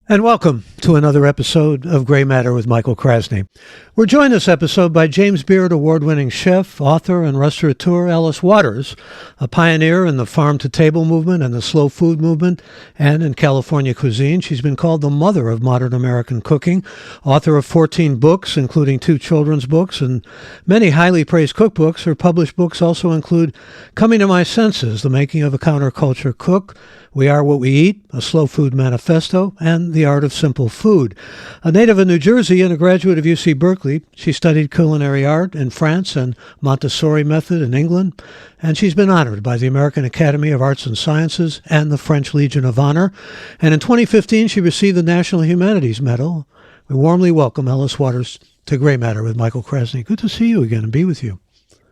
And welcome to another episode of Gray Matter with Michael Krasny. We're joined this episode by James Beard award-winning chef, author, and restaurateur Alice Waters, a pioneer in the farm-to-table movement and the slow food movement, and in California cuisine. She's been called the mother of modern American cooking, author of 14 books, including 2 children's books, and many highly praised cookbooks. Her published books also include Coming to My Senses, The Making of a Counterculture Cook, We Are What We Eat, A Slow Food Manifesto, and The Art of Simple Food. A native of New Jersey and a graduate of UC Berkeley, she studied culinary art in France and Montessori method in England, and she's been honored by the American Academy of Arts and Sciences and the French Legion of Honor. And in 2015, she received the National Humanities Medal. We warmly welcome Alice Waters to Gray Matter with Michael Krasny. Good to see you again and be with you.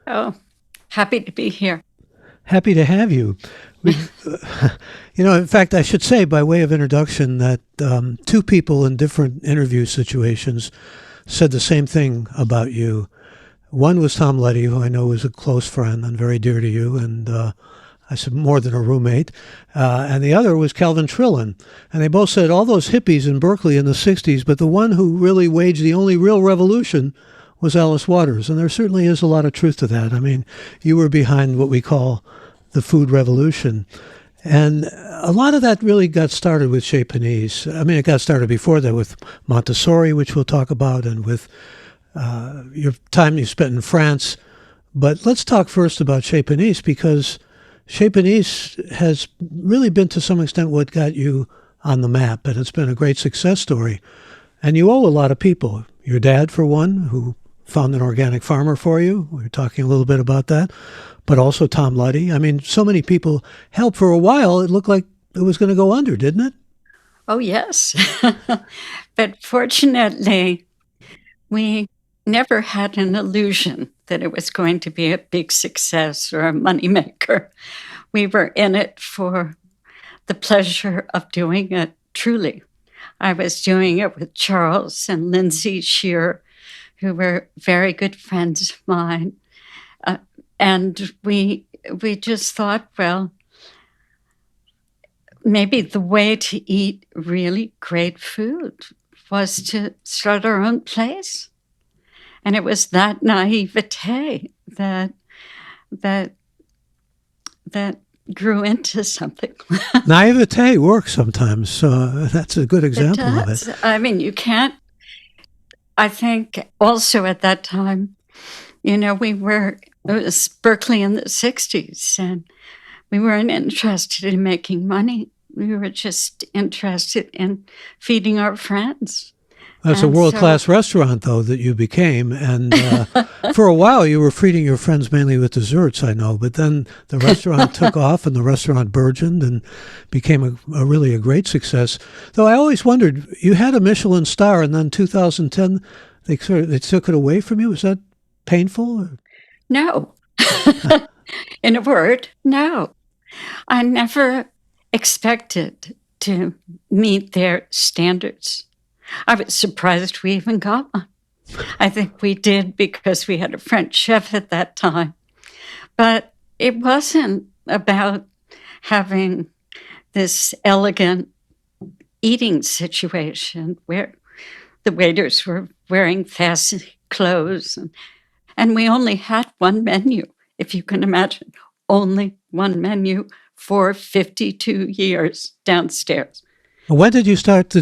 Oh, happy to be here. Happy to have you. In fact, I should say by way of introduction that 2 people in different interview situations said the same thing about you. One was Tom Letty, who I know is a close friend and very dear to you, and I said more than a roommate. And the other was Calvin Trillin. And they both said all those hippies in Berkeley in the 60s, but the one who really waged the only real revolution was Alice Waters. And there certainly is a lot of truth to that. I mean, you were behind what we call the food revolution. And a lot of that really got started with Chez Panisse. I mean, it got started before that with Montessori, which we'll talk about, and with your time you spent in France. But let's talk first about Chez Panisse, because Chez Panisse has really been to some extent what got you on the map, and it's been a great success story. And you owe a lot of people. Your dad, for one, who found an organic farmer for you. We were talking a little bit about that. But also Tom Letty. I mean, so many people helped. For a while. It looked like it was going to go under, didn't it? Oh, yes. But fortunately, we never had an illusion that it was going to be a big success or a moneymaker. We were in it for the pleasure of doing it, truly. I was doing it with Charles and Lindsay Shear, who were very good friends of mine. And we just thought, well, maybe the way to eat really great food was to start our own place. And it was that naivete that grew into something. Naivete works sometimes. So that's a good example of it. I mean, you can't. I think also at that time, it was Berkeley in the 60s, and we weren't interested in making money. We were just interested in feeding our friends. That's a world-class restaurant, though, that you became. And for a while, you were feeding your friends mainly with desserts, I know. But then the restaurant took off, and the restaurant burgeoned and became a great success. Though I always wondered, you had a Michelin star, and then 2010, they took it away from you. Was that painful? No. In a word, no. I never expected to meet their standards. I was surprised we even got one. I think we did because we had a French chef at that time. But it wasn't about having this elegant eating situation where the waiters were wearing fancy clothes and we only had one menu, if you can imagine, only one menu for 52 years downstairs. When did you start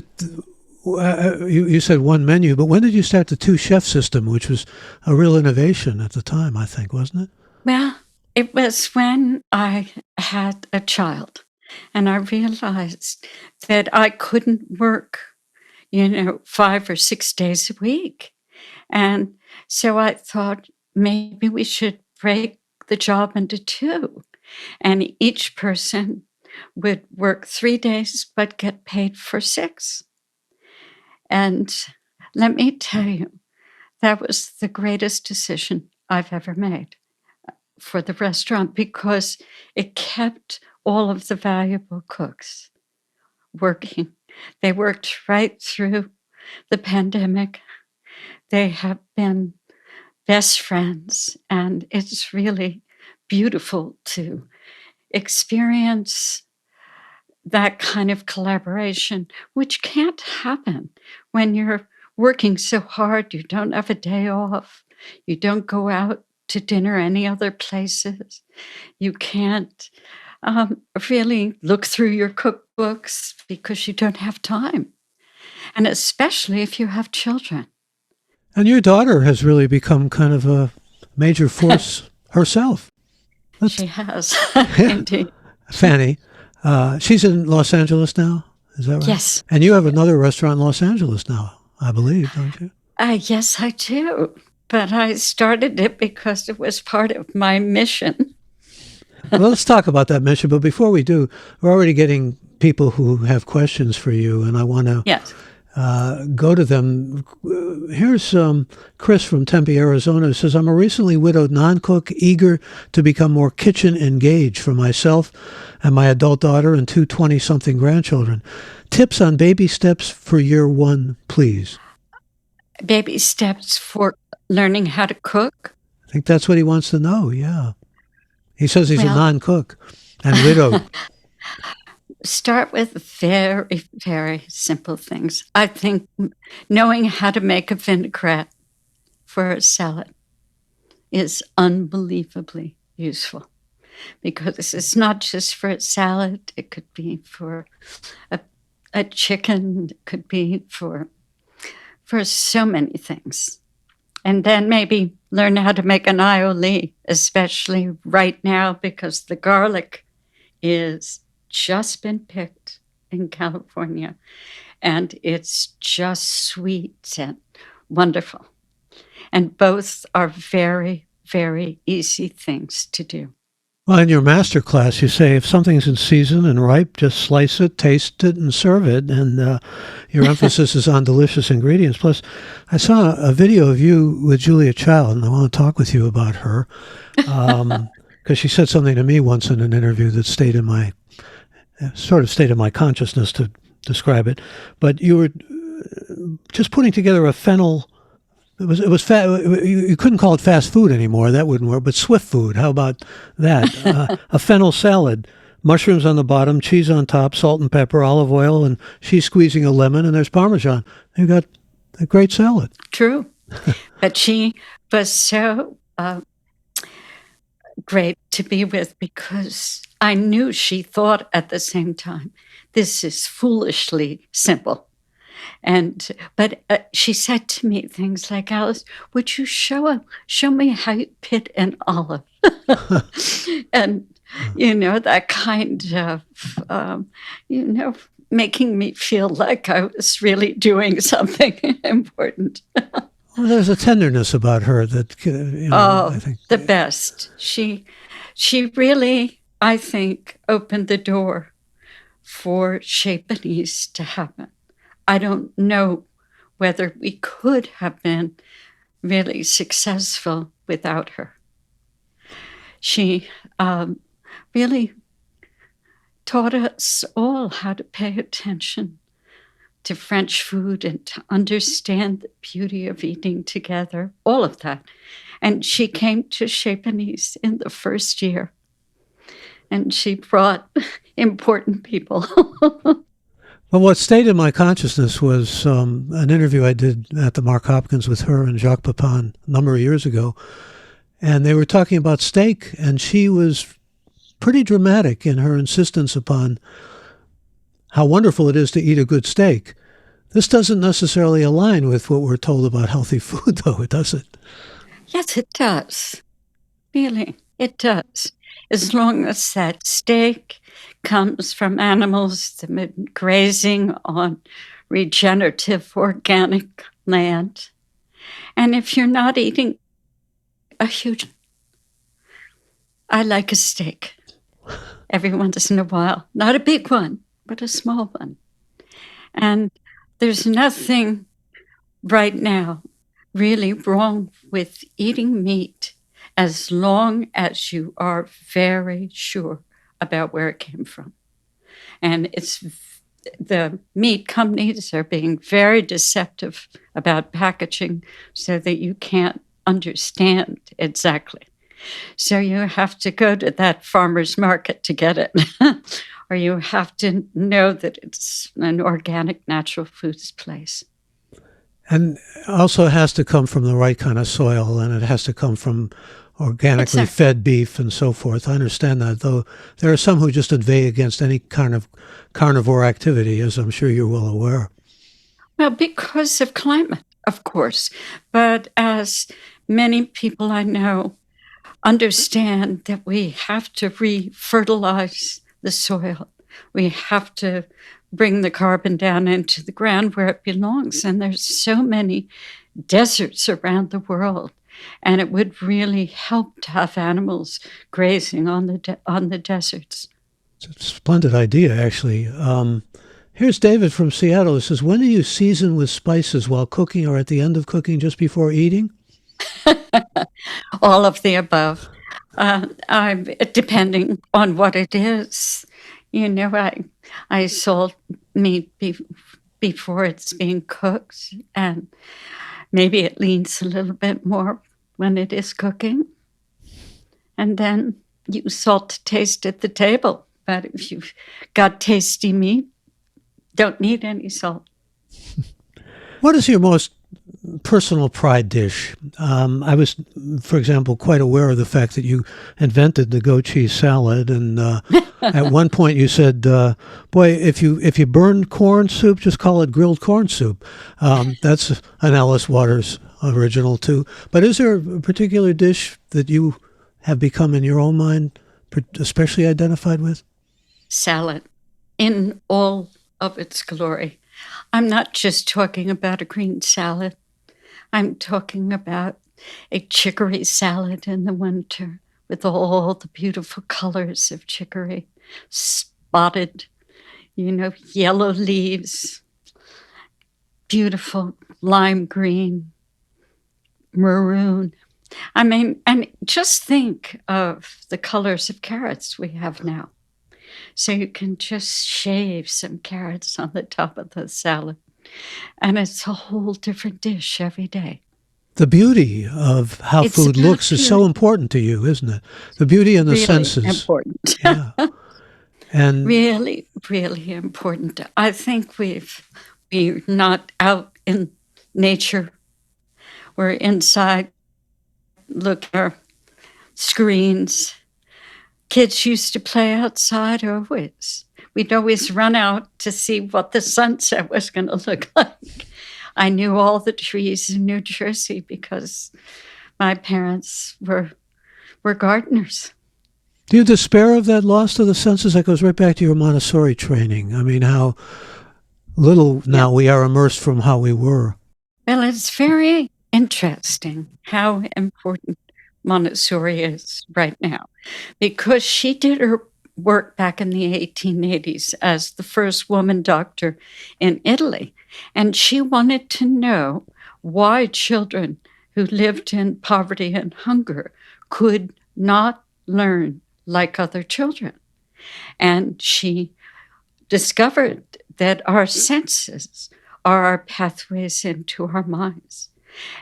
you said one menu, but when did you start the 2-chef system, which was a real innovation at the time, I think, wasn't it? Well, it was when I had a child, and I realized that I couldn't work, 5 or 6 days a week. And so I thought maybe we should break the job into 2. And each person would work 3 days but get paid for 6. And let me tell you, that was the greatest decision I've ever made for the restaurant because it kept all of the valuable cooks working. They worked right through the pandemic. They have been best friends, and it's really beautiful to experience that kind of collaboration, which can't happen when you're working so hard. You don't have a day off. You don't go out to dinner any other places. You can't really look through your cookbooks because you don't have time. And especially if you have children. And your daughter has really become kind of a major force herself. She has, indeed. Fanny, she's in Los Angeles now, is that right? Yes. And you have another restaurant in Los Angeles now, I believe, don't you? Yes, I do. But I started it because it was part of my mission. Well, let's talk about that mission. But before we do, we're already getting people who have questions for you, and I want to Yes. go to them. Here's Chris from Tempe, Arizona, who says, I'm a recently widowed non-cook, eager to become more kitchen engaged for myself and my adult daughter and two 20-something grandchildren. Tips on baby steps for year one, please. Baby steps for learning how to cook. I think that's what he wants to know, yeah. He says he's a Well- non-cook and widowed. Start with very, very simple things. I think knowing how to make a vinaigrette for a salad is unbelievably useful, because it's not just for a salad. It could be for a chicken. It could be for so many things. And then maybe learn how to make an aioli, especially right now, because the garlic is just been picked in California, and it's just sweet and wonderful. And both are very, very easy things to do. Well, in your master class, you say if something's in season and ripe, just slice it, taste it, and serve it. And your emphasis is on delicious ingredients. Plus, I saw a video of you with Julia Child, and I want to talk with you about her because she said something to me once in an interview that stayed in my consciousness, to describe it. But you were just putting together a fennel. It was you couldn't call it fast food anymore. That wouldn't work. But swift food. How about that? A fennel salad, mushrooms on the bottom, cheese on top, salt and pepper, olive oil, and she's squeezing a lemon, and there's Parmesan. You got a great salad. True. But she was so great to be with, because I knew she thought at the same time, this is foolishly simple. But she said to me things like, Alice, would you show me how you pit an olive? And, that kind of, making me feel like I was really doing something important. Well, there's a tenderness about her that, I think. The best. She really, I think, opened the door for Chez Panisse to happen. I don't know whether we could have been really successful without her. She really taught us all how to pay attention to French food and to understand the beauty of eating together, all of that. And she came to Chez Panisse in the first year, and she brought important people. Well, what stayed in my consciousness was an interview I did at the Mark Hopkins with her and Jacques Pepin a number of years ago. And they were talking about steak, and she was pretty dramatic in her insistence upon how wonderful it is to eat a good steak. This doesn't necessarily align with what we're told about healthy food, though, does it? Yes, it does. Really, it does. As long as that steak comes from animals that have been grazing on regenerative organic land. And if you're not eating I like a steak every once in a while. Not a big one, but a small one. And there's nothing right now really wrong with eating meat, as long as you are very sure about where it came from. And the meat companies are being very deceptive about packaging so that you can't understand exactly. So you have to go to that farmer's market to get it, or you have to know that it's an organic, natural foods place. And also it has to come from the right kind of soil, and it has to come from organically Exactly. fed beef and so forth. I understand that, though there are some who just inveigh against any kind of carnivore activity, as I'm sure you're well aware. Well, because of climate, of course. But as many people I know understand that we have to re-fertilize the soil. We have to bring the carbon down into the ground where it belongs. And there's so many deserts around the world. And it would really help to have animals grazing on the deserts. It's a splendid idea, actually. Here's David from Seattle. He says, when do you season with spices, while cooking or at the end of cooking, just before eating? All of the above. I'm depending on what it is. You know, I salt meat before it's being cooked, and maybe it leans a little bit more when it is cooking. And then you salt to taste at the table. But if you've got tasty meat, don't need any salt. What is your most personal pride dish? I was, for example, quite aware of the fact that you invented the goat cheese salad, and at one point you said, "Boy, if you burn corn soup, just call it grilled corn soup." That's an Alice Waters original too. But is there a particular dish that you have become, in your own mind, especially identified with? Salad in all of its glory. I'm not just talking about a green salad. I'm talking about a chicory salad in the winter with all the beautiful colors of chicory, spotted, yellow leaves, beautiful lime green, maroon. I mean, and just think of the colors of carrots we have now. So you can just shave some carrots on the top of the salad, and it's a whole different dish every day. The beauty of how It's food about looks is so beauty, important to you, isn't it? The beauty and the really senses. important. Yeah. And Really, really important. I think we're not out in nature. We're inside looking at our screens. Kids used to play outside always. We'd always run out to see what the sunset was going to look like. I knew all the trees in New Jersey because my parents were gardeners. do you despair of that loss to the senses? That goes right back to your Montessori training. I mean, how little Yeah. now we are immersed from how we were. Well, it's very interesting how important Montessori is right now because she did her work back in the 1880s as the first woman doctor in Italy. And she wanted to know why children who lived in poverty and hunger could not learn like other children. And she discovered that our senses are our pathways into our minds.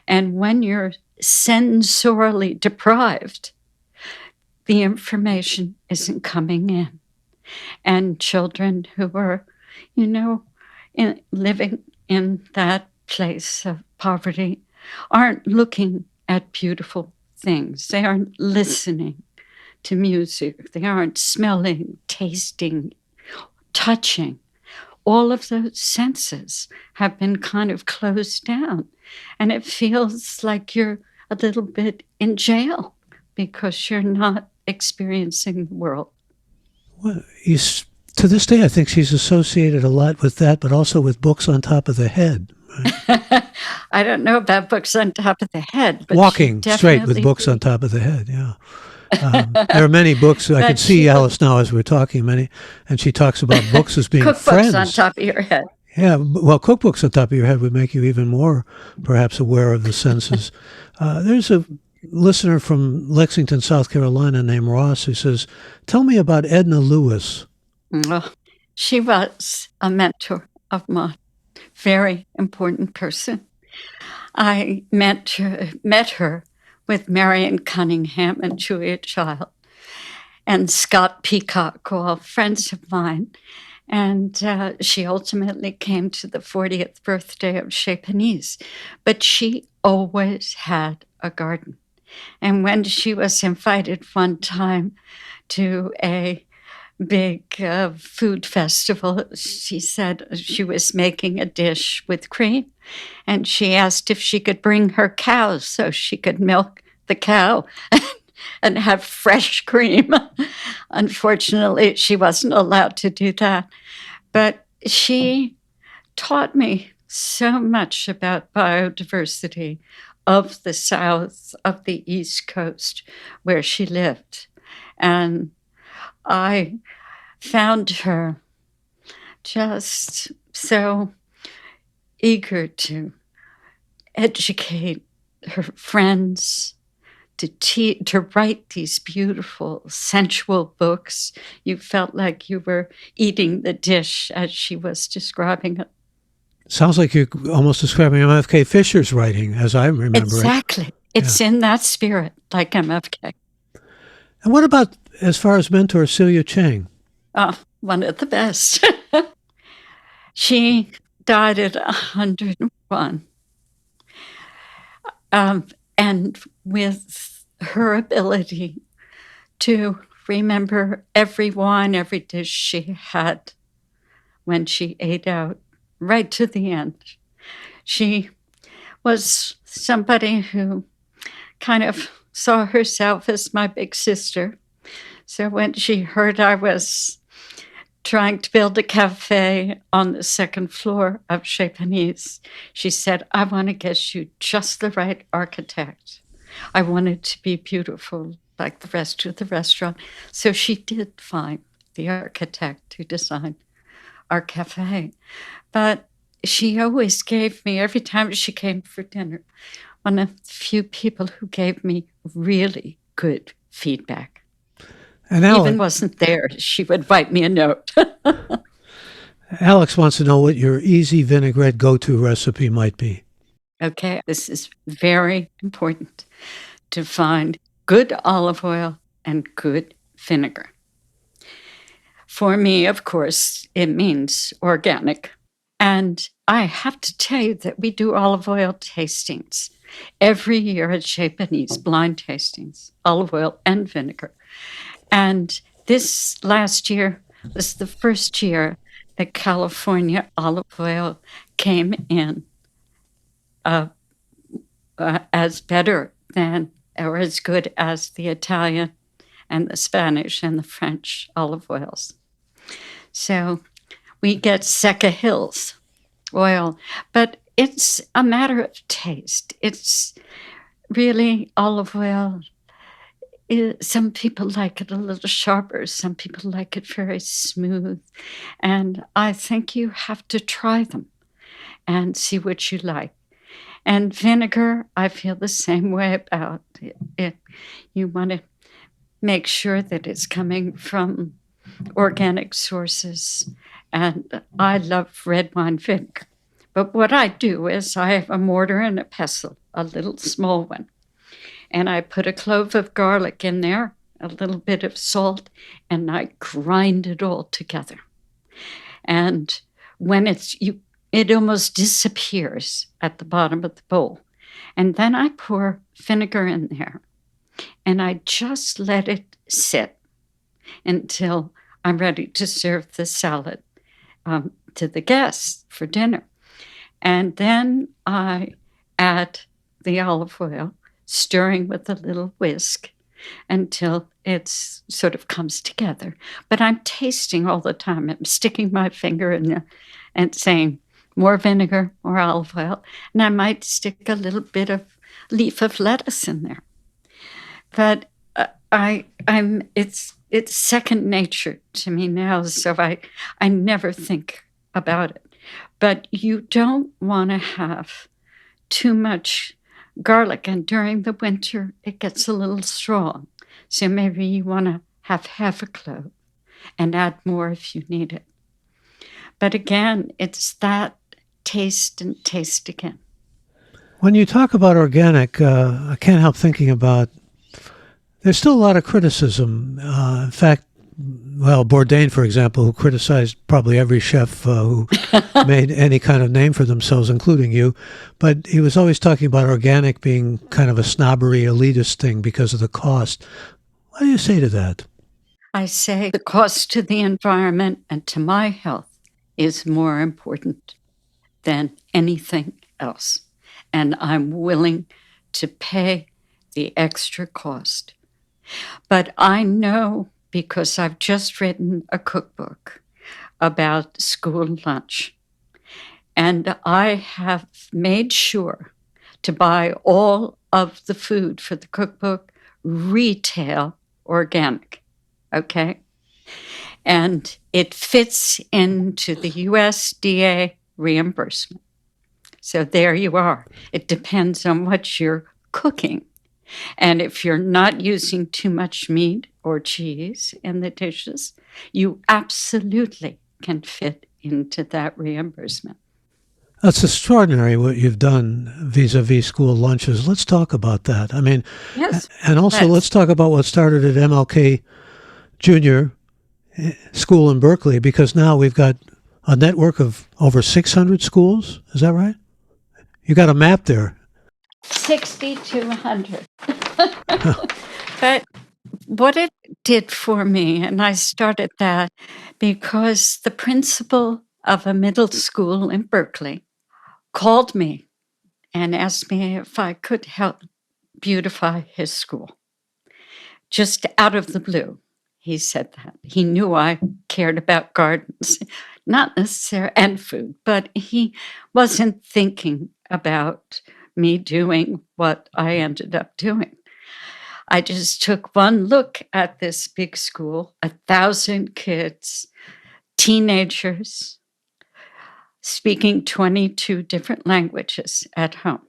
And when you're sensorially deprived, the information isn't coming in. And children who are, living in that place of poverty aren't looking at beautiful things. They aren't listening to music. They aren't smelling, tasting, touching. All of those senses have been kind of closed down. And it feels like you're a little bit in jail because you're not experiencing the world. Well, to this day, I think she's associated a lot with that, but also with books on top of the head. Right? I don't know about books on top of the head, but Walking straight with books on top of the head, yeah. There are many books. I could see Alice now as we're talking, and she talks about books as being friends. Cookbooks on top of your head. Yeah, well, cookbooks on top of your head would make you even more, perhaps, aware of the senses. There's a listener from Lexington, South Carolina, named Ross, who says, "Tell me about Edna Lewis." Oh, she was a mentor of mine, very important person. I met her with Marion Cunningham and Julia Child. and Scott Peacock, all friends of mine. And she ultimately came to the 40th birthday of Chez Panisse. But she always had a garden. And when she was invited one time to a big food festival, she said she was making a dish with cream. And she asked if she could bring her cow so she could milk the cow and have fresh cream. Unfortunately, she wasn't allowed to do that. But she taught me so much about biodiversity of the South, of the East Coast, where she lived. And I found her just so eager to educate her friends, to write these beautiful, sensual books. You felt like you were eating the dish as she was describing it. Sounds like you're almost describing MFK Fisher's writing, as I remember it. Exactly. It's in that spirit, like MFK. And what about, as far as mentor, Celia Chang? Oh, one of the best. She died at 101. And with her ability to remember every wine, every dish she had when she ate out, right to the end. She was somebody who kind of saw herself as my big sister. So when she heard I was trying to build a cafe on the second floor of Chez Panisse, she said, I want to get you just the right architect. I want it to be beautiful like the rest of the restaurant. So she did find the architect to design our cafe. But she always gave me, every time she came for dinner, one of the few people who gave me really good feedback. And Even wasn't there, she would write me a note. Alex wants to know what your easy vinaigrette go-to recipe might be. Okay, this is very important to find good olive oil and good vinegar. For me, of course, it means organic. And I have to tell you that we do olive oil tastings every year at Chez Panisse, blind tastings, olive oil and vinegar. And this last year was the first year that California olive oil came in as better than or as good as the Italian and the Spanish and the French olive oils. So we get Seca Hills oil, but it's a matter of taste. It's really olive oil. Some people like it a little sharper. Some people like it very smooth. And I think you have to try them and see what you like. And vinegar, I feel the same way about it. You want to make sure that it's coming from organic sources. And I love red wine vinegar. But what I do is I have a mortar and a pestle, a little small one. And I put a clove of garlic in there, a little bit of salt, and I grind it all together. And when it almost disappears at the bottom of the bowl. And then I pour vinegar in there, and I just let it sit until I'm ready to serve the salad to the guests for dinner. And then I add the olive oil, stirring with a little whisk until it sort of comes together. But I'm tasting all the time. I'm sticking my finger in there and saying, more vinegar, more olive oil, and I might stick a little bit of leaf of lettuce in there. But it's second nature to me now, so I never think about it. But you don't want to have too much garlic, and during the winter it gets a little strong. So maybe you want to have half a clove and add more if you need it. But again, it's that taste and taste again. When you talk about organic, I can't help thinking about There's still a lot of criticism. In fact, well, Bourdain, for example, who criticized probably every chef who made any kind of name for themselves, including you, but he was always talking about organic being kind of a snobbery, elitist thing because of the cost. What do you say to that? I say the cost to the environment and to my health is more important than anything else. And I'm willing to pay the extra cost. But I know because I've just written a cookbook about school lunch. And I have made sure to buy all of the food for the cookbook retail organic. Okay? And it fits into the USDA reimbursement. So there you are. It depends on what you're cooking. And if you're not using too much meat or cheese in the dishes, you absolutely can fit into that reimbursement. That's extraordinary what you've done vis-a-vis school lunches. Let's talk about that. I mean, Yes. and also let's talk about what started at MLK Junior School in Berkeley, because now we've got a network of over 600 schools. Is that right? You got a map there. 6,200. But what it did for me, and I started that because the principal of a middle school in Berkeley called me and asked me if I could help beautify his school. Just out of the blue, he said that. He knew I cared about gardens, not necessarily, and food, but he wasn't thinking about me doing what I ended up doing. I just took one look at this big school, 1,000 kids, teenagers, speaking 22 different languages at home.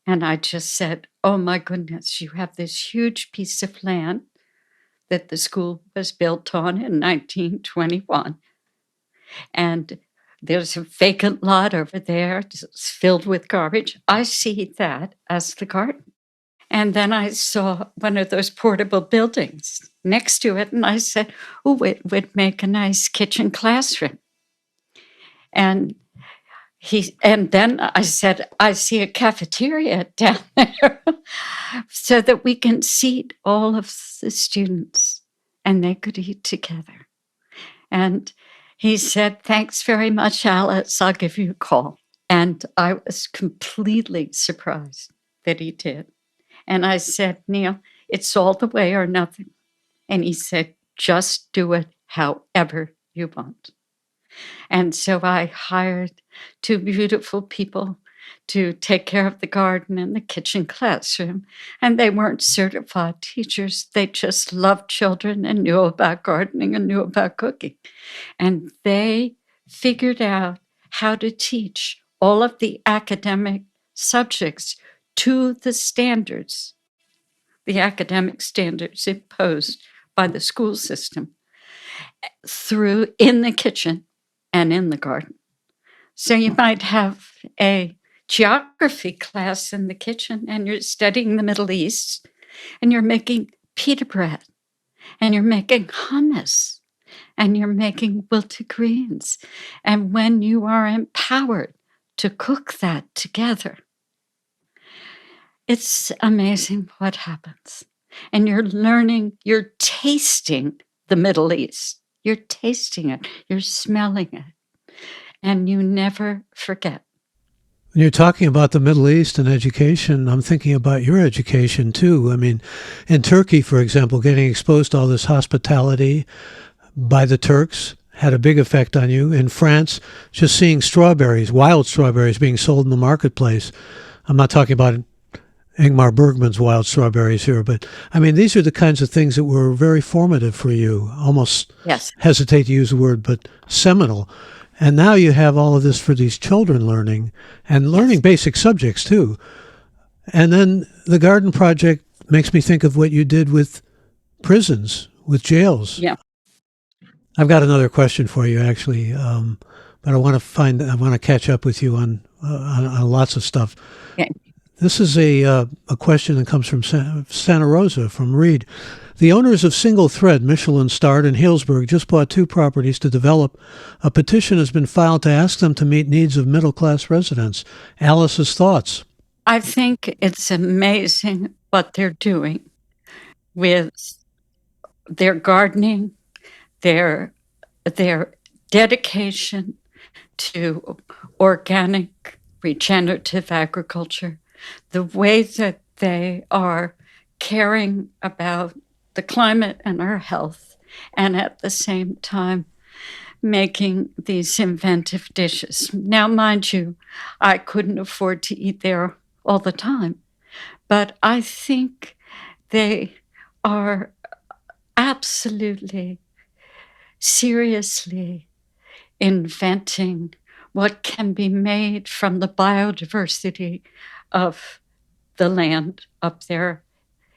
And I just said, oh my goodness, you have this huge piece of land that the school was built on in 1921. And there's a vacant lot over there, it's filled with garbage. I see that as the garden. And then I saw one of those portable buildings next to it, and I said, oh, it would make a nice kitchen classroom. And then I said, I see a cafeteria down there so that we can seat all of the students and they could eat together. And he said, thanks very much, Alice. I'll give you a call. And I was completely surprised that he did. And I said, Neil, it's all the way or nothing. And he said, just do it however you want. And so I hired 2 beautiful people to take care of the garden and the kitchen classroom. And they weren't certified teachers. They just loved children and knew about gardening and knew about cooking. And they figured out how to teach all of the academic subjects to the standards, the academic standards imposed by the school system through in the kitchen and in the garden. So you might have a geography class in the kitchen and you're studying the Middle East and you're making pita bread and you're making hummus and you're making wilted greens. And when you are empowered to cook that together, it's amazing what happens. And you're learning, you're tasting the Middle East. You're tasting it, you're smelling it, and you never forget. When you're talking about the Middle East and education, I'm thinking about your education too. I mean, in Turkey, for example, getting exposed to all this hospitality by the Turks had a big effect on you. In France, just seeing strawberries, wild strawberries being sold in the marketplace. I'm not talking about Ingmar Bergman's wild strawberries here, but I mean, these are the kinds of things that were very formative for you. Almost Yes. hesitate to use the word, but seminal. And now you have all of this for these children learning and learning basic subjects too. And then the garden project makes me think of what you did with prisons, with jails. Yeah. I've got another question for you, actually, but I want to catch up with you on lots of stuff. Okay. This is a question that comes from Santa Rosa, from Reed. The owners of Single Thread, Michelin-starred in Healdsburg, just bought 2 properties to develop. A petition has been filed to ask them to meet needs of middle-class residents. Alice's thoughts. I think it's amazing what they're doing with their gardening, their dedication to organic, regenerative agriculture, the way that they are caring about the climate and our health, and at the same time making these inventive dishes. Now, mind you, I couldn't afford to eat there all the time, but I think they are absolutely, seriously inventing what can be made from the biodiversity of the land up there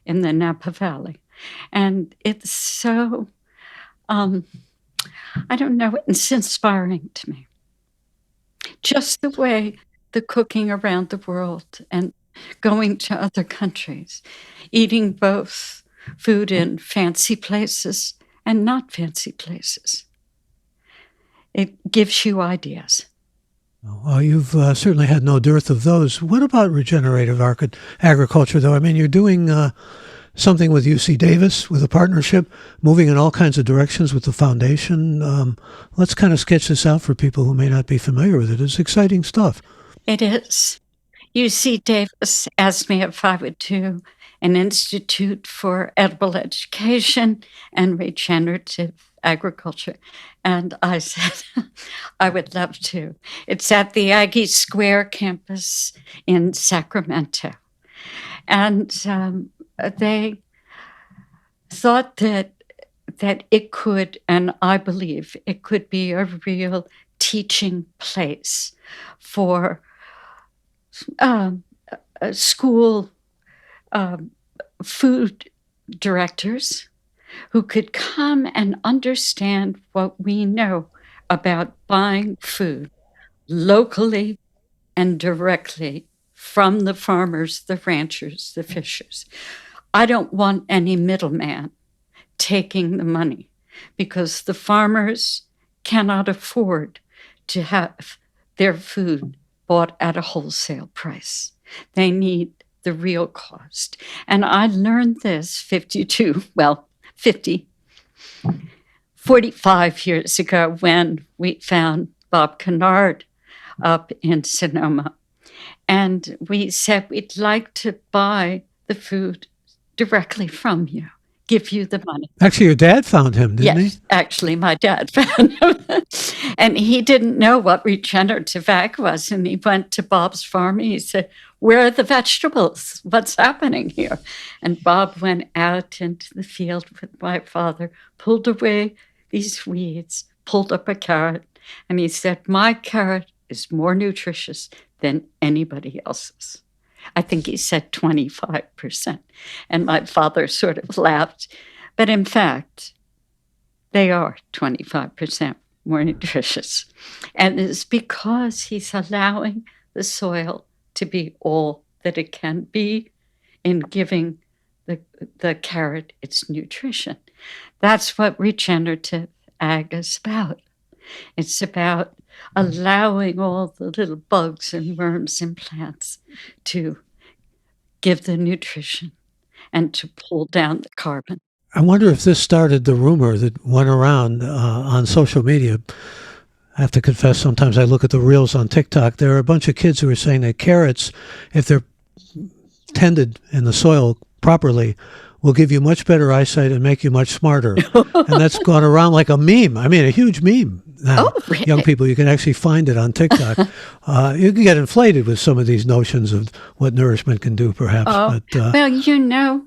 in the Napa Valley. And it's so, I don't know, it's inspiring to me. Just the way the cooking around the world and going to other countries, eating both food in fancy places and not fancy places. It gives you ideas. Well, you've certainly had no dearth of those. What about regenerative agriculture, though? I mean, you're doing something with UC Davis, with a partnership, moving in all kinds of directions with the foundation. Let's kind of sketch this out for people who may not be familiar with it. It's exciting stuff. It is. UC Davis asked me if I would do an institute for edible education and regenerative agriculture. And I said, I would love to. It's at the Aggie Square campus in Sacramento. And they thought that it could, and I believe it could be a real teaching place for school food directors who could come and understand what we know about buying food locally and directly from the farmers, the ranchers, the fishers. I don't want any middleman taking the money because the farmers cannot afford to have their food bought at a wholesale price. They need the real cost. And I learned this 45 years ago when we found Bob Kennard up in Sonoma. And we said, we'd like to buy the food directly from you, give you the money. Actually, your dad found him, didn't he? Yes, actually, my dad found him. And he didn't know what regenerative ag was. And he went to Bob's farm and he said, where are the vegetables? What's happening here? And Bob went out into the field with my father, pulled away these weeds, pulled up a carrot, and he said, my carrot is more nutritious than anybody else's. I think he said 25%. And my father sort of laughed. But in fact, they are 25% more nutritious. And it's because he's allowing the soil to be all that it can be in giving the carrot its nutrition. That's what regenerative ag is about. It's about allowing all the little bugs and worms and plants to give the nutrition and to pull down the carbon. I wonder if this started the rumor that went around on social media. I have to confess, sometimes I look at the reels on TikTok. There are a bunch of kids who are saying that carrots, if they're tended in the soil properly, will give you much better eyesight and make you much smarter. And that's gone around like a meme. I mean, a huge meme now. Oh, really? Young people, you can actually find it on TikTok. You can get inflated with some of these notions of what nourishment can do, perhaps. Oh, but well,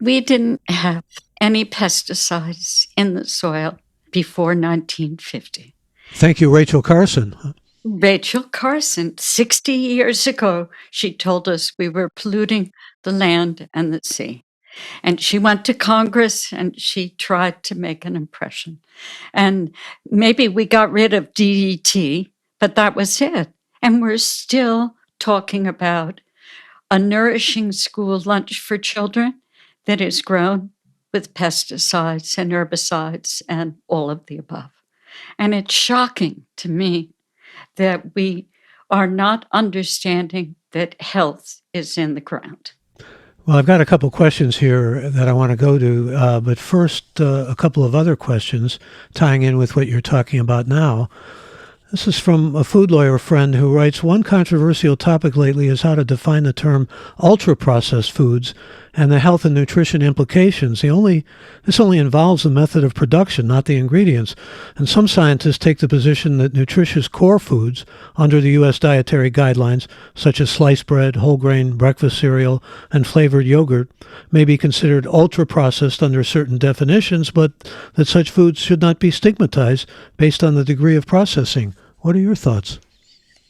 we didn't have any pesticides in the soil before 1950. Thank you, Rachel Carson. Rachel Carson, 60 years ago, she told us we were polluting the land and the sea. And she went to Congress and she tried to make an impression. And maybe we got rid of DDT, but that was it. And we're still talking about a nourishing school lunch for children that is grown with pesticides and herbicides and all of the above. And it's shocking to me that we are not understanding that health is in the ground. Well, I've got a couple questions here that I want to go to, but first, a couple of other questions tying in with what you're talking about now. This is from a food lawyer friend who writes, one controversial topic lately is how to define the term ultra-processed foods and the health and nutrition implications. This only involves the method of production, not the ingredients. And some scientists take the position that nutritious core foods under the U.S. dietary guidelines, such as sliced bread, whole grain, breakfast cereal, and flavored yogurt, may be considered ultra-processed under certain definitions, but that such foods should not be stigmatized based on the degree of processing. What are your thoughts?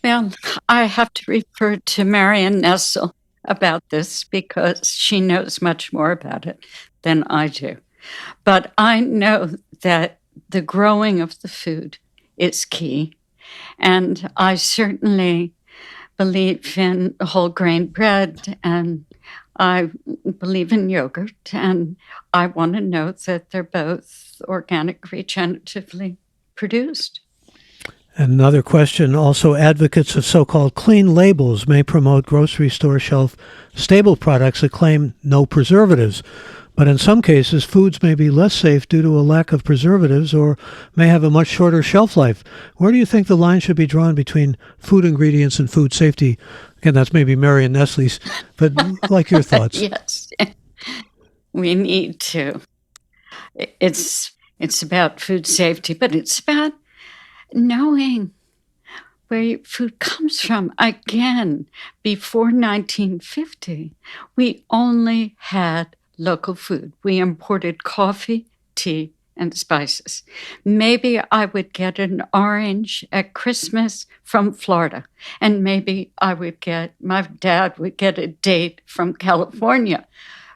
Well, I have to refer to Marion Nessel about this because she knows much more about it than I do. But I know that the growing of the food is key. And I certainly believe in whole grain bread, and I believe in yogurt, and I want to know that they're both organic, regeneratively produced. Another question, also advocates of so-called clean labels may promote grocery store shelf stable products that claim no preservatives. But in some cases, foods may be less safe due to a lack of preservatives or may have a much shorter shelf life. Where do you think the line should be drawn between food ingredients and food safety? Again, that's maybe Marion Nestle's, but like your thoughts. Yes, we need to. It's about food safety, but it's about knowing where your food comes from. Again, before 1950, we only had local food. We imported coffee, tea, and spices. Maybe I would get an orange at Christmas from Florida, and maybe my dad would get a date from California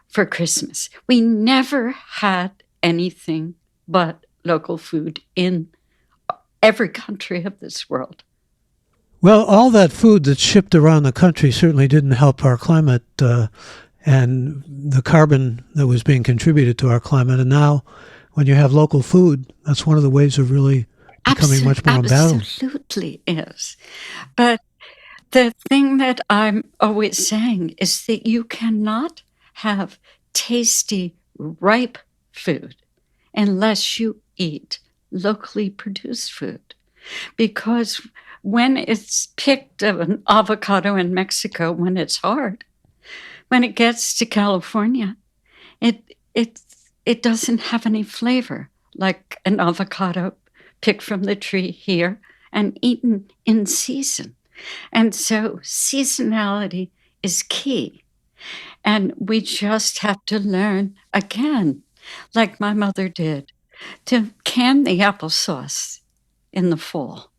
for Christmas. We never had anything but local food in every country of this world. Well, all that food that's shipped around the country certainly didn't help our climate and the carbon that was being contributed to our climate. And now, when you have local food, that's one of the ways of really becoming much more balanced. Absolutely is. But the thing that I'm always saying is that you cannot have tasty, ripe food unless you eat locally produced food. Because when it's picked of an avocado in Mexico, when it's hard, when it gets to California, it doesn't have any flavor like an avocado picked from the tree here and eaten in season. And so seasonality is key. And we just have to learn, again, like my mother did, to can the applesauce in the fall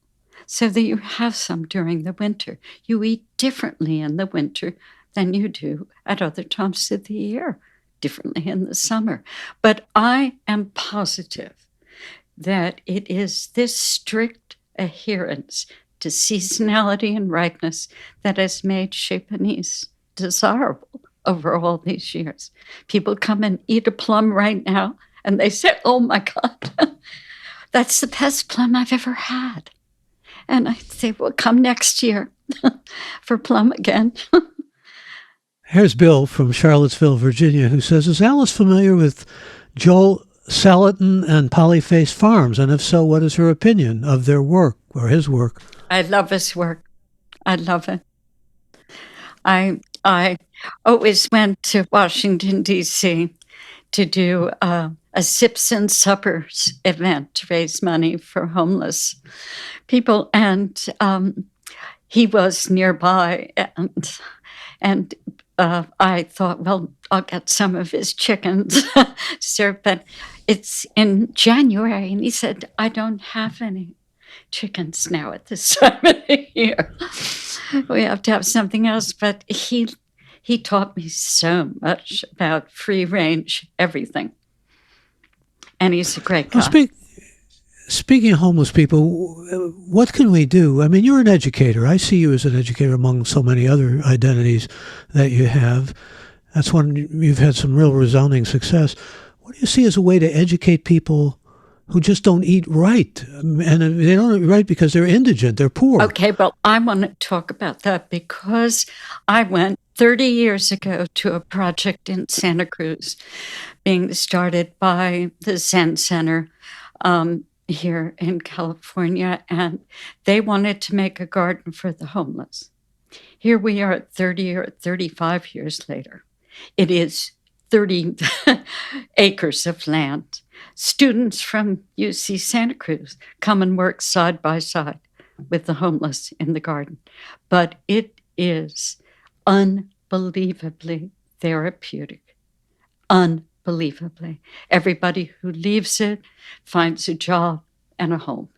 so that you have some during the winter. You eat differently in the winter than you do at other times of the year, differently in the summer. But I am positive that it is this strict adherence to seasonality and ripeness that has made Chez Panisse desirable over all these years. People come and eat a plum right now, and they say, oh my God, that's the best plum I've ever had. And I say, well, come next year for plum again. Here's Bill from Charlottesville, Virginia, who says, is Alice familiar with Joel Salatin and Polyface Farms? And if so, what is her opinion of their work or his work? I love his work. I love it. I always went to Washington, D.C. to do a Sips and Suppers event to raise money for homeless people. And he was nearby. And I thought, well, I'll get some of his chickens served. But it's in January. And he said, I don't have any chickens now at this time of the year. We have to have something else. But he taught me so much about free range everything. And he's a great guy. Well, Speaking of homeless people, what can we do? I mean, you're an educator. I see you as an educator among so many other identities that you have. That's when you've had some real resounding success. What do you see as a way to educate people who just don't eat right? And they don't eat right because they're indigent, they're poor. Okay, well, I want to talk about that because I went 30 years ago to a project in Santa Cruz being started by the Zen Center here in California, and they wanted to make a garden for the homeless. Here we are 30 or 35 years later. It is 30 acres of land. Students from UC Santa Cruz come and work side by side with the homeless in the garden. But it is unbelievably therapeutic. Unbelievably. Everybody who leaves it finds a job and a home.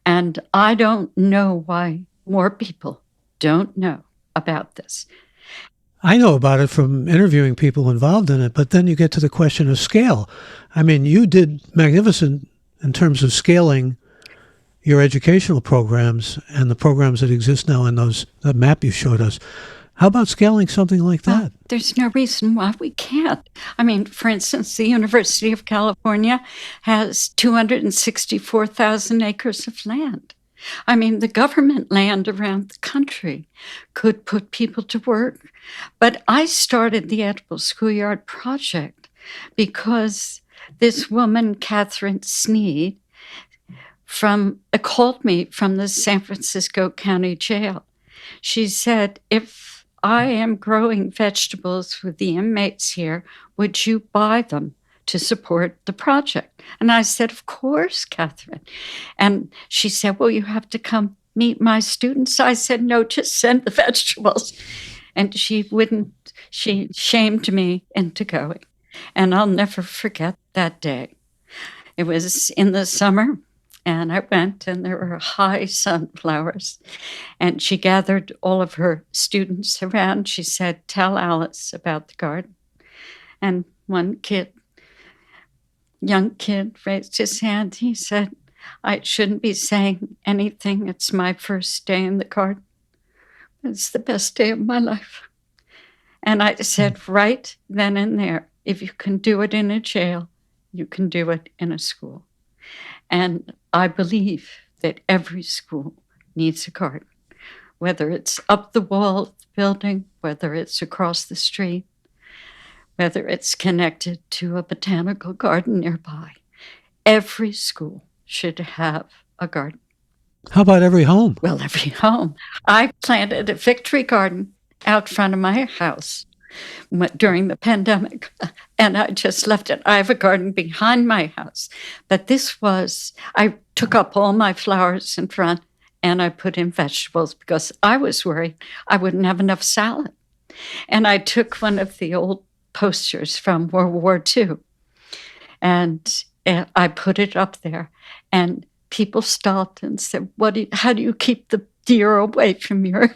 And I don't know why more people don't know about this. I know about it from interviewing people involved in it, but then you get to the question of scale. I mean, you did magnificent in terms of scaling your educational programs and the programs that exist now in that map you showed us. How about scaling something like that? There's no reason why we can't. I mean, for instance, the University of California has 264,000 acres of land. I mean, the government land around the country could put people to work. But I started the Edible Schoolyard project because this woman, Catherine Sneed, called me from the San Francisco County Jail. She said, if I am growing vegetables for the inmates here, would you buy them to support the project? And I said, of course, Catherine. And she said, well, you have to come meet my students. I said, no, just send the vegetables. And she shamed me into going. And I'll never forget that day. It was in the summer, and I went, and there were high sunflowers. And she gathered all of her students around. She said, tell Alice about the garden. And one young kid raised his hand. He said, I shouldn't be saying anything. It's my first day in the garden. It's the best day of my life. And I said, right then and there, if you can do it in a jail, you can do it in a school. And I believe that every school needs a garden, whether it's up the wall of the building, whether it's across the street, whether it's connected to a botanical garden nearby. Every school should have a garden. How about every home? Well, every home. I planted a victory garden out front of my house during the pandemic, and I just left it. I have a garden behind my house, but I took up all my flowers in front and I put in vegetables because I was worried I wouldn't have enough salad. And I took one of the old posters from World War II and I put it up there, and people stopped and said, how do you keep the deer away from your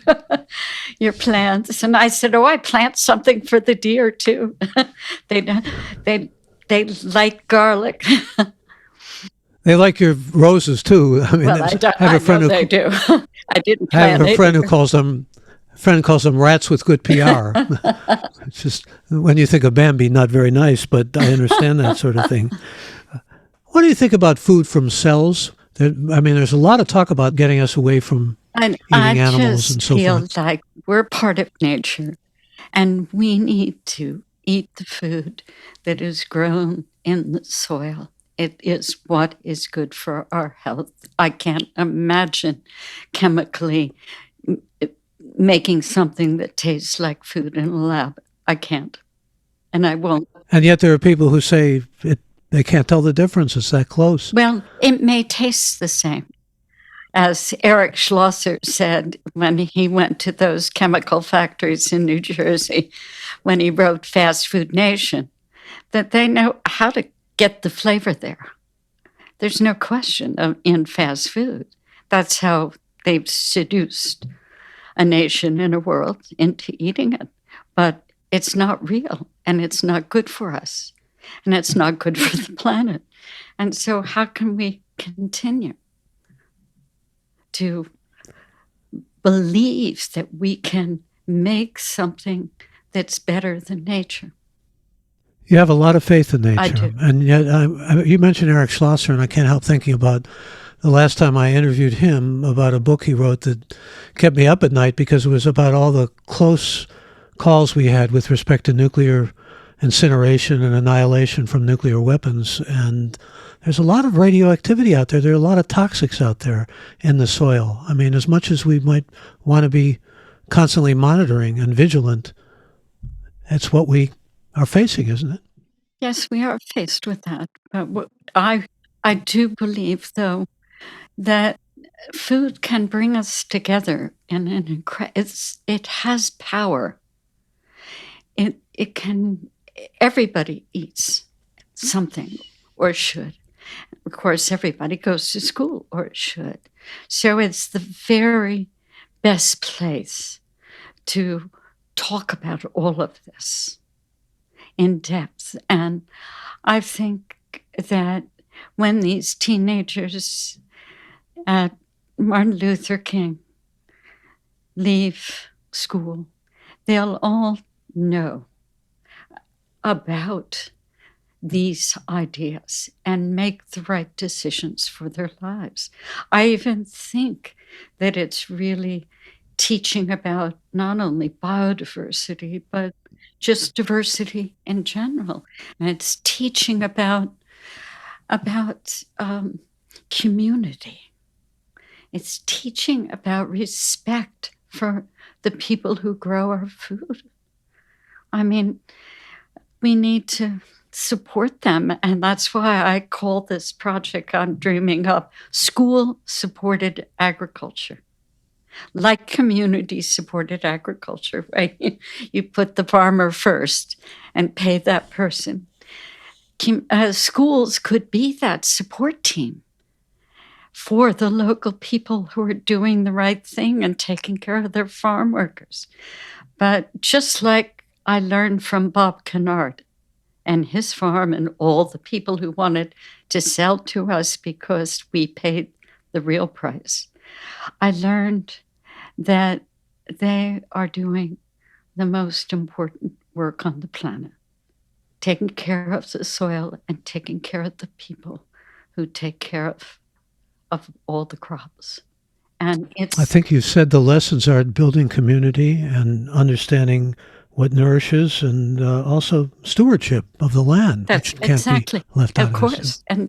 plants? And I said, I plant something for the deer too. they like garlic. They like your roses too. I mean, well, I know they do. I didn't plant I have a friend who calls them rats with good PR. It's just, when you think of Bambi, not very nice, but I understand that sort of thing. What do you think about food from cells? There's a lot of talk about getting us away from eating animals and so forth. I just feel like we're part of nature, and we need to eat the food that is grown in the soil. It is what is good for our health. I can't imagine chemically making something that tastes like food in a lab. I can't, and I won't. And yet there are people who say they can't tell the difference. It's that close. Well, it may taste the same. As Eric Schlosser said when he went to those chemical factories in New Jersey, when he wrote Fast Food Nation, that they know how to get the flavor there. There's no question in fast food. That's how they've seduced a nation and a world into eating it. But it's not real, and it's not good for us, and it's not good for the planet. And so how can we continue to believe that we can make something that's better than nature. You have a lot of faith in I nature. do. And yet, you mentioned Eric Schlosser, and I can't help thinking about the last time I interviewed him about a book he wrote that kept me up at night because it was about all the close calls we had with respect to nuclear incineration and annihilation from nuclear weapons. And there's a lot of radioactivity out there. There are a lot of toxics out there in the soil. I mean, as much as we might want to be constantly monitoring and vigilant, it's what we are facing, isn't it? Yes, we are faced with that. But I do believe, though, that food can bring us together in an it has power. It can everybody eats something or should. Of course, everybody goes to school or should. So it's the very best place to talk about all of this in depth. And I think that when these teenagers at Martin Luther King leave school, they'll all know about these ideas and make the right decisions for their lives. I even think that it's really teaching about not only biodiversity, but just diversity in general. And it's teaching about community. It's teaching about respect for the people who grow our food. I mean, we need to support them, and that's why I call this project I'm dreaming of school-supported agriculture. Like community-supported agriculture, right? You put the farmer first and pay that person. Schools could be that support team for the local people who are doing the right thing and taking care of their farm workers. But just like I learned from Bob Kennard and his farm and all the people who wanted to sell to us because we paid the real price, I learned that they are doing the most important work on the planet, taking care of the soil and taking care of the people who take care of all the crops. And I it's think you said the lessons are building community and understanding what nourishes and also stewardship of the land, that's which can't be exactly, left of out of this. course.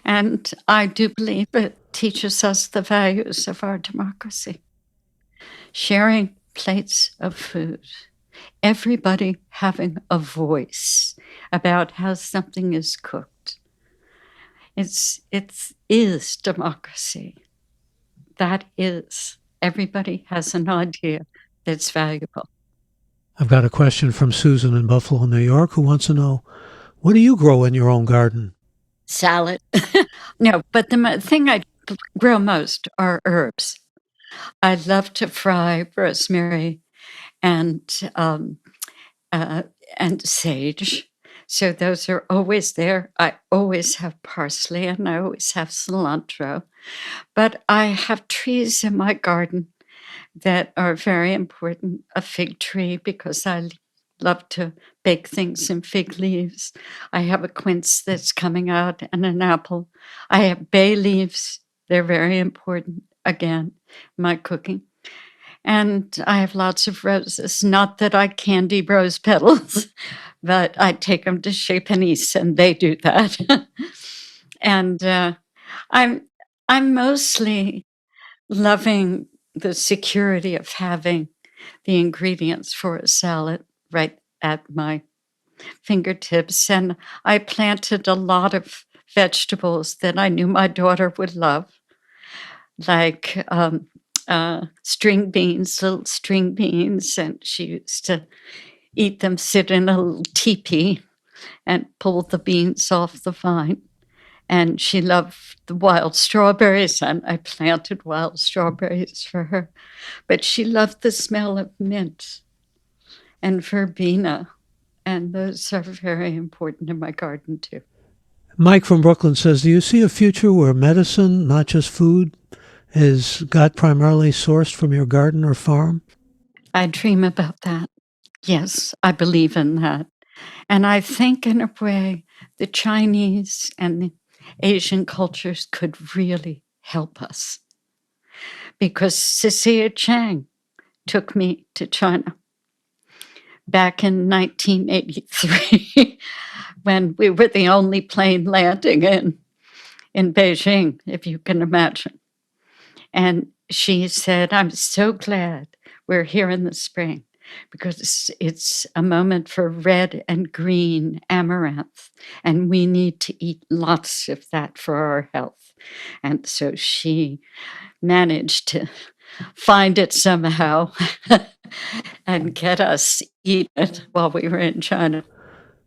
And I do believe it teaches us the values of our democracy. Sharing plates of food, everybody having a voice about how something is cooked. It is democracy. That is. Everybody has an idea that's valuable. I've got a question from Susan in Buffalo, New York, who wants to know, what do you grow in your own garden? Salad. No, but the thing I grow most are herbs. I love to fry rosemary and um, uh, and sage. So those are always there. I always have parsley and I always have cilantro. But I have trees in my garden that are very important. A fig tree, because I love to bake things in fig leaves. I have a quince that's coming out and an apple. I have bay leaves. They're very important, again, in my cooking. And I have lots of roses. Not that I candy rose petals, but I take them to Chez Panisse and they do that. And I'm I'm mostly loving the security of having the ingredients for a salad right at my fingertips. And I planted a lot of vegetables that I knew my daughter would love, like string beans, little string beans. And she used to eat them, sit in a little teepee and pull the beans off the vine. And she loved the wild strawberries, and I planted wild strawberries for her. But she loved the smell of mint and verbena, and those are very important in my garden too. Mike from Brooklyn says, do you see a future where medicine, not just food, is got primarily sourced from your garden or farm? I dream about that. Yes, I believe in that. And I think, in a way, the Chinese and the Asian cultures could really help us. Because Cecilia Chang took me to China back in 1983 when we were the only plane landing in Beijing, if you can imagine. And she said, I'm so glad we're here in the spring because it's a moment for red and green amaranth, and we need to eat lots of that for our health. And so she managed to find it somehow and get us eat it while we were in China.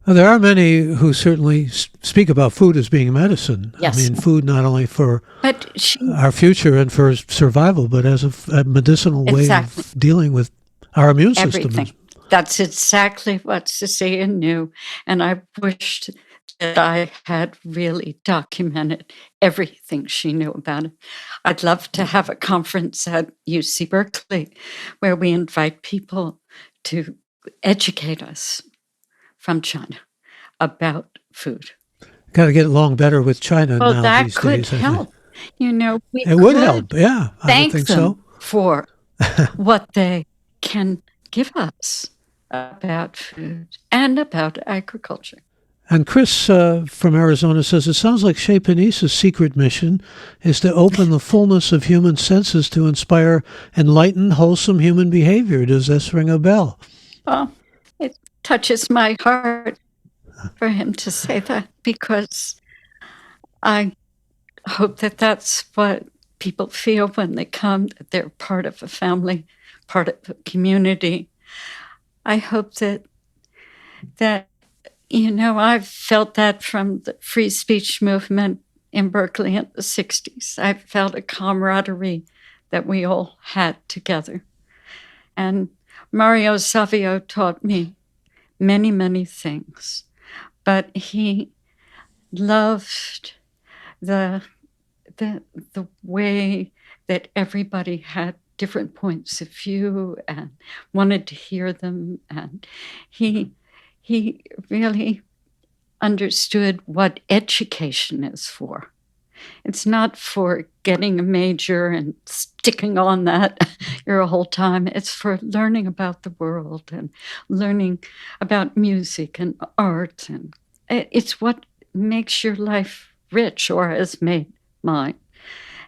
Well, there are many who certainly speak about food as being medicine. Yes. I mean, food not only for But she, our future and for survival, but as a medicinal way Exactly. of dealing with our immune system. everything. That's exactly what Cecilia knew. And I wished that I had really documented everything she knew about it. I'd love to have a conference at UC Berkeley where we invite people to educate us from China about food. Got to get along better with China Well, now that these could days. I think. help. You know, we It would could help. Yeah, I would thank think them so. for what they can give us about food and about agriculture. And Chris from Arizona says, it sounds like Chez Panisse's secret mission is to open the fullness of human senses to inspire enlightened, wholesome human behavior. Does this ring a bell? Well, it touches my heart for him to say that because I hope that that's what people feel when they come, that they're part of a family, part of a community. I hope that I've felt that from the free speech movement in Berkeley in the 60s. I felt a camaraderie that we all had together. And Mario Savio taught me many, many things, but he loved the way that everybody had different points of view and wanted to hear them. And he really understood what education is for. It's not for getting a major and sticking on that your whole time. It's for learning about the world and learning about music and art. And it's what makes your life rich, or has made mine.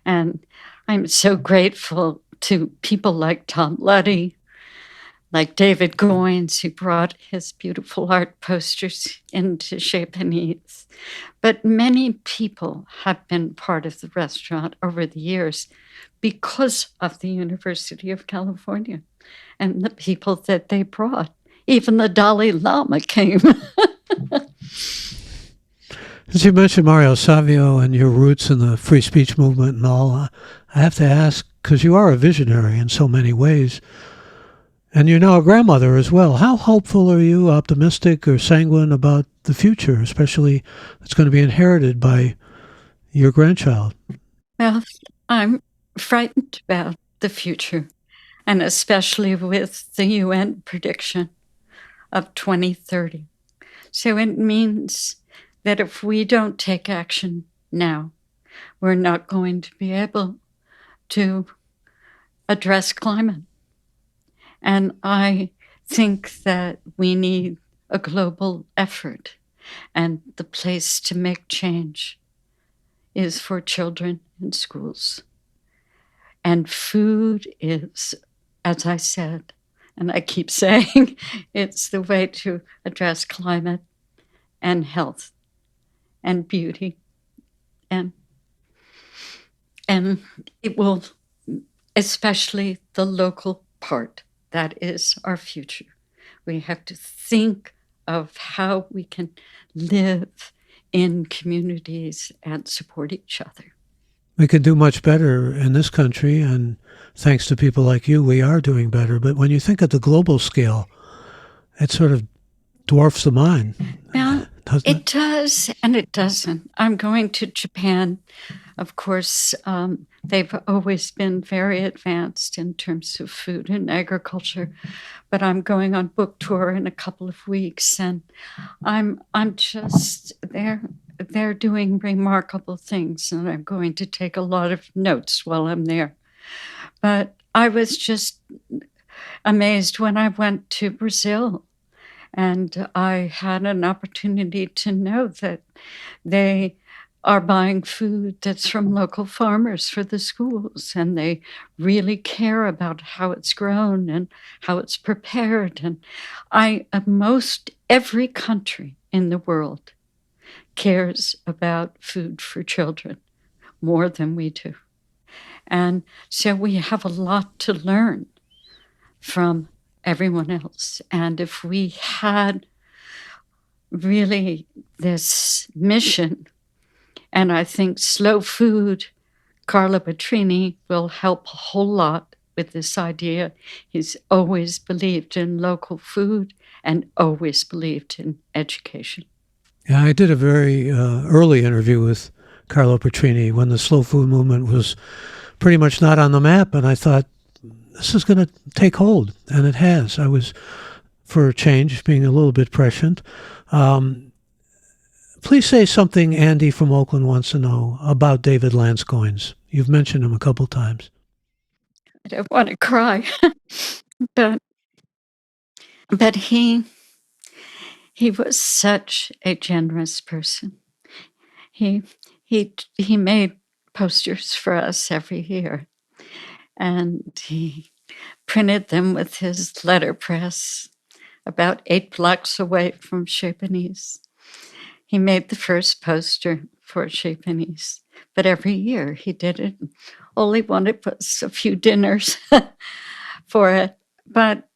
And I'm so grateful to people like Tom Luddy, like David Goins, who brought his beautiful art posters into Chez Panisse. But many people have been part of the restaurant over the years because of the University of California and the people that they brought. Even the Dalai Lama came. As you mentioned Mario Savio and your roots in the free speech movement and all, I have to ask, because you are a visionary in so many ways, and you're now a grandmother as well. How hopeful are you, optimistic or sanguine about the future, especially that's going to be inherited by your grandchild? Well, I'm frightened about the future, and especially with the UN prediction of 2030. So it means that if we don't take action now, we're not going to be able to address climate. And I think that we need a global effort, and the place to make change is for children in schools. And food is, as I said, and I keep saying, it's the way to address climate and health and beauty. And it will, especially the local part, that is our future. We have to think of how we can live in communities and support each other. We could do much better in this country, and thanks to people like you, we are doing better. But when you think at the global scale, it sort of dwarfs the mind. Well, doesn't it? It does, and it doesn't. I'm going to Japan. Of course, they've always been very advanced in terms of food and agriculture, but I'm going on book tour in a couple of weeks, and I'm just they're doing remarkable things, and I'm going to take a lot of notes while I'm there. But I was just amazed when I went to Brazil, and I had an opportunity to know that they are buying food that's from local farmers for the schools, and they really care about how it's grown and how it's prepared. And most every country in the world cares about food for children more than we do. And so we have a lot to learn from everyone else. And if we had really this mission, and I think Slow Food, Carlo Petrini, will help a whole lot with this idea. He's always believed in local food and always believed in education. Yeah, I did a very early interview with Carlo Petrini when the slow food movement was pretty much not on the map, and I thought, this is going to take hold, and it has. I was, for a change, being a little bit prescient. Please say something Andy from Oakland wants to know about David Lanscoins. You've mentioned him a couple times. I don't want to cry, but he was such a generous person. He made posters for us every year, and he printed them with his letterpress about 8 blocks away from Chez Panisse. He made the first poster for Chez Panisse, but every year he did it. All he wanted was a few dinners for it. But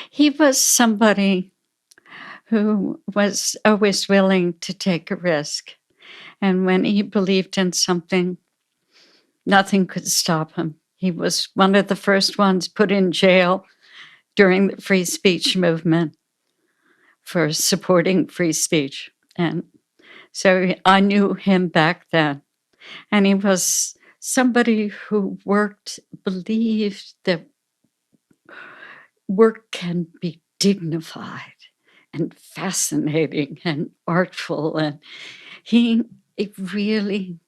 he was somebody who was always willing to take a risk. And when he believed in something, nothing could stop him. He was one of the first ones put in jail during the free speech movement for supporting free speech. And so I knew him back then. And he was somebody who believed that work can be dignified and fascinating and artful. And it really,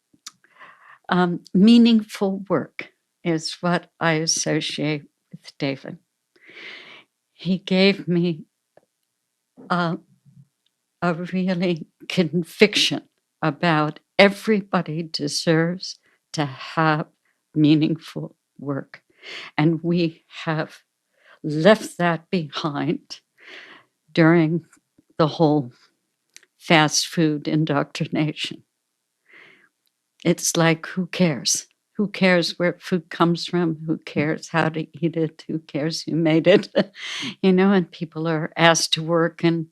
meaningful work is what I associate with David. He gave me a really conviction about everybody deserves to have meaningful work. And we have left that behind during the whole fast food indoctrination. It's like, who cares? Who cares where food comes from? Who cares how to eat it? Who cares who made it? And people are asked to work in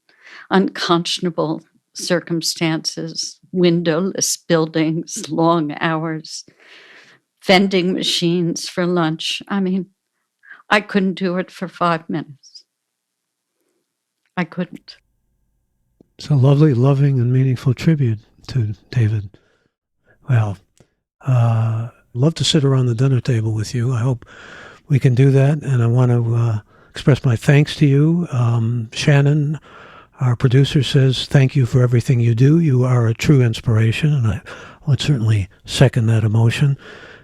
unconscionable circumstances, windowless buildings, long hours, vending machines for lunch. I mean, I couldn't do it for 5 minutes. I couldn't. It's a lovely, loving, and meaningful tribute to David. Well, love to sit around the dinner table with you. I hope we can do that, and I want to express my thanks to you. Shannon, our producer, says, thank you for everything you do. You are a true inspiration, and I would certainly second that emotion.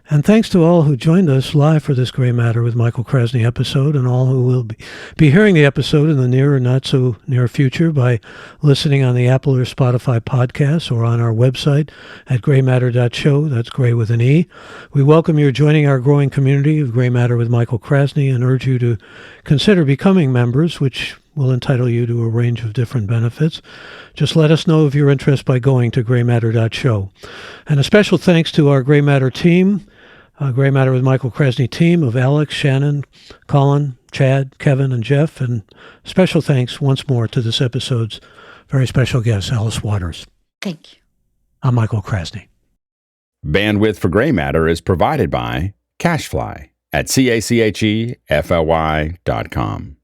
And thanks to all who joined us live for this Gray Matter with Michael Krasny episode, and all who will be hearing the episode in the near or not so near future by listening on the Apple or Spotify podcasts or on our website at graymatter.show. That's gray with an E. We welcome your joining our growing community of Gray Matter with Michael Krasny and urge you to consider becoming members, which will entitle you to a range of different benefits. Just let us know of your interest by going to graymatter.show. And a special thanks to our Gray Matter team, Gray Matter with Michael Krasny team of Alex, Shannon, Colin, Chad, Kevin, and Jeff. And special thanks once more to this episode's very special guest, Alice Waters. Thank you. I'm Michael Krasny. Bandwidth for Gray Matter is provided by CashFly at CACHEFLY.com.